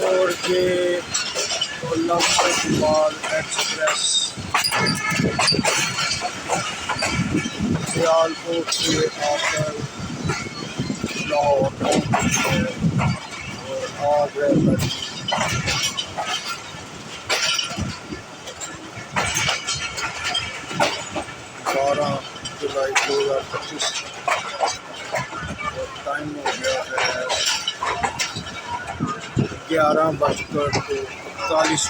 और ये कोलंबो इकबाल एक्सप्रेस सियालकोट से आकर लाहौर पहुंची है और आगरा तक 12 जुलाई 2025 और टाइम हो गया है 11:41।